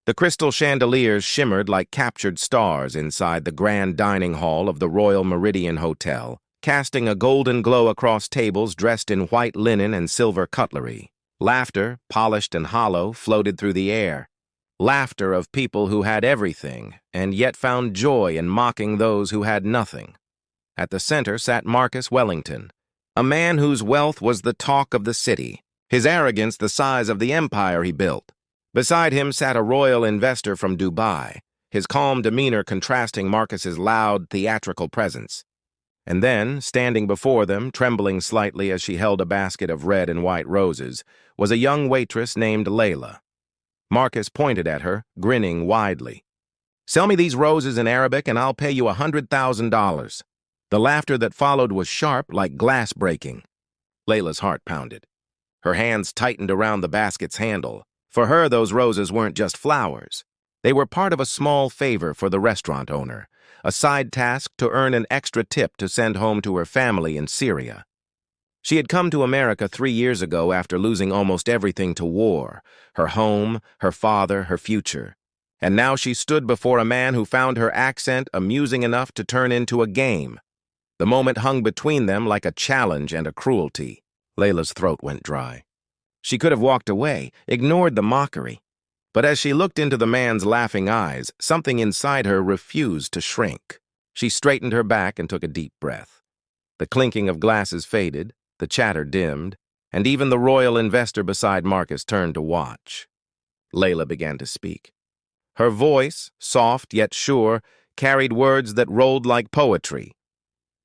The crystal chandeliers shimmered like captured stars inside the grand dining hall of the Royal Meridian Hotel, casting a golden glow across tables dressed in white linen and silver cutlery. Laughter, polished and hollow, floated through the air. Laughter of people who had everything, and yet found joy in mocking those who had nothing. At the center sat Marcus Wellington, a man whose wealth was the talk of the city, his arrogance the size of the empire he built. Beside him sat a royal investor from Dubai, his calm demeanor contrasting Marcus's loud, theatrical presence. And then, standing before them, trembling slightly as she held a basket of red and white roses, was a young waitress named Layla. Marcus pointed at her, grinning widely. "Sell me these roses in Arabic and I'll pay you $100,000. The laughter that followed was sharp, like glass breaking. Layla's heart pounded. Her hands tightened around the basket's handle. For her, those roses weren't just flowers. They were part of a small favor for the restaurant owner, a side task to earn an extra tip to send home to her family in Syria. She had come to America 3 years ago after losing almost everything to war, her home, her father, her future. And now she stood before a man who found her accent amusing enough to turn into a game. The moment hung between them like a challenge and a cruelty. Layla's throat went dry. She could have walked away, ignored the mockery. But as she looked into the man's laughing eyes, something inside her refused to shrink. She straightened her back and took a deep breath. The clinking of glasses faded, the chatter dimmed, and even the royal investor beside Marcus turned to watch. Layla began to speak. Her voice, soft yet sure, carried words that rolled like poetry.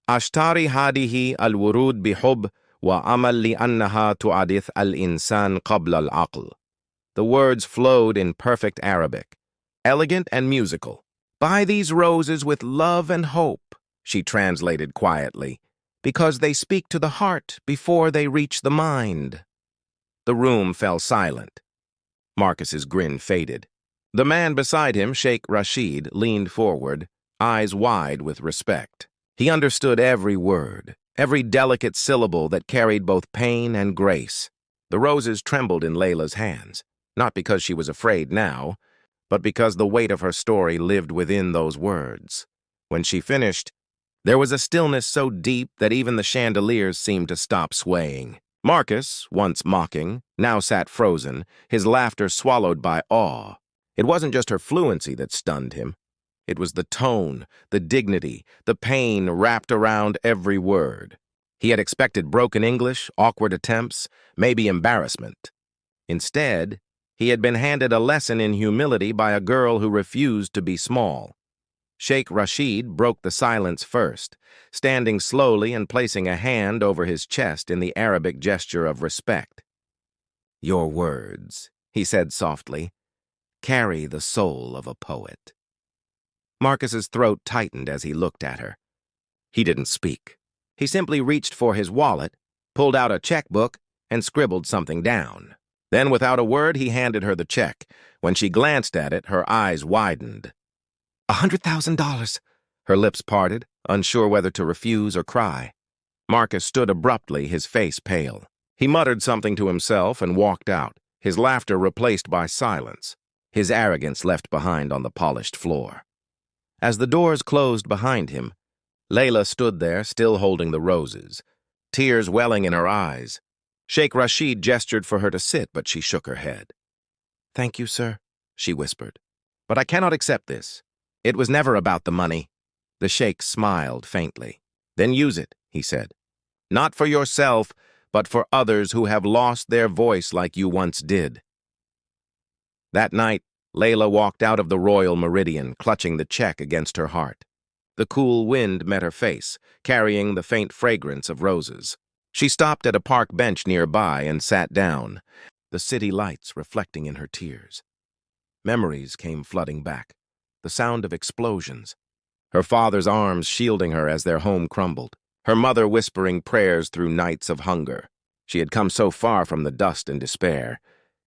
"Ashtari hadihi al-wurud bihub wa amal li annaha tu'adith al-insan qabla al-aql." The words flowed in perfect Arabic, elegant and musical. "Buy these roses with love and hope," she translated quietly, "because they speak to the heart before they reach the mind." The room fell silent. Marcus's grin faded. The man beside him, Sheikh Rashid, leaned forward, eyes wide with respect. He understood every word, every delicate syllable that carried both pain and grace. The roses trembled in Layla's hands, not because she was afraid now, but because the weight of her story lived within those words. When she finished, there was a stillness so deep that even the chandeliers seemed to stop swaying. Marcus, once mocking, now sat frozen, his laughter swallowed by awe. It wasn't just her fluency that stunned him. It was the tone, the dignity, the pain wrapped around every word. He had expected broken English, awkward attempts, maybe embarrassment. Instead, he had been handed a lesson in humility by a girl who refused to be small. Sheikh Rashid broke the silence first, standing slowly and placing a hand over his chest in the Arabic gesture of respect. "Your words," he said softly, "carry the soul of a poet." Marcus's throat tightened as he looked at her. He didn't speak. He simply reached for his wallet, pulled out a checkbook, and scribbled something down. Then, without a word, he handed her the check. When she glanced at it, her eyes widened. $100,000. Her lips parted, unsure whether to refuse or cry. Marcus stood abruptly, his face pale. He muttered something to himself and walked out, his laughter replaced by silence, his arrogance left behind on the polished floor. As the doors closed behind him, Layla stood there, still holding the roses, tears welling in her eyes. Sheikh Rashid gestured for her to sit, but she shook her head. "Thank you, sir," she whispered. "But I cannot accept this. It was never about the money." The sheikh smiled faintly. "Then use it," he said. "Not for yourself, but for others who have lost their voice like you once did." That night, Layla walked out of the Royal Meridian, clutching the check against her heart. The cool wind met her face, carrying the faint fragrance of roses. She stopped at a park bench nearby and sat down, the city lights reflecting in her tears. Memories came flooding back, the sound of explosions. Her father's arms shielding her as their home crumbled, her mother whispering prayers through nights of hunger. She had come so far from the dust and despair,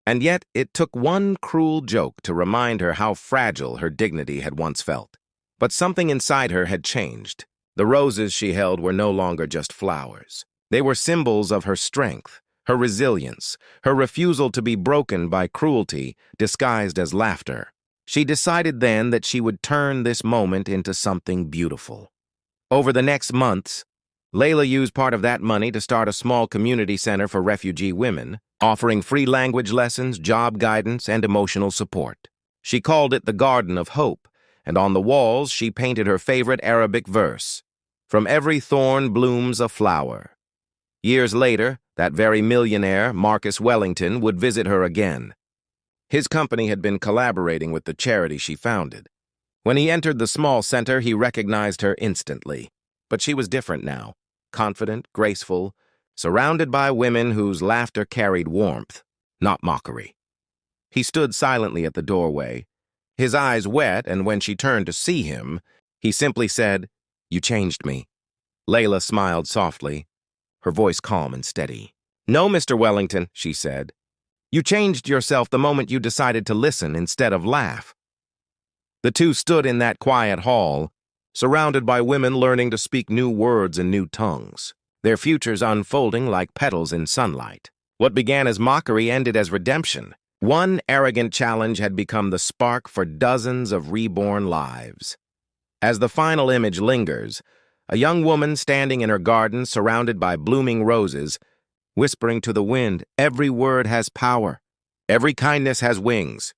and yet it took one cruel joke to remind her how fragile her dignity had once felt. But something inside her had changed. The roses she held were no longer just flowers. They were symbols of her strength, her resilience, her refusal to be broken by cruelty disguised as laughter. She decided then that she would turn this moment into something beautiful. Over the next months, Layla used part of that money to start a small community center for refugee women, offering free language lessons, job guidance, and emotional support. She called it the Garden of Hope, and on the walls she painted her favorite Arabic verse, "From every thorn blooms a flower." Years later, that very millionaire, Marcus Wellington, would visit her again. His company had been collaborating with the charity she founded. When he entered the small center, he recognized her instantly. But she was different now, confident, graceful, surrounded by women whose laughter carried warmth, not mockery. He stood silently at the doorway, his eyes wet, and when she turned to see him, he simply said, "You changed me." Layla smiled softly, her voice calm and steady. "No, Mr. Wellington," she said. "You changed yourself the moment you decided to listen instead of laugh." The two stood in that quiet hall, surrounded by women learning to speak new words and new tongues, their futures unfolding like petals in sunlight. What began as mockery ended as redemption. One arrogant challenge had become the spark for dozens of reborn lives. As the final image lingers, a young woman standing in her garden surrounded by blooming roses, whispering to the wind, "Every word has power. Every kindness has wings."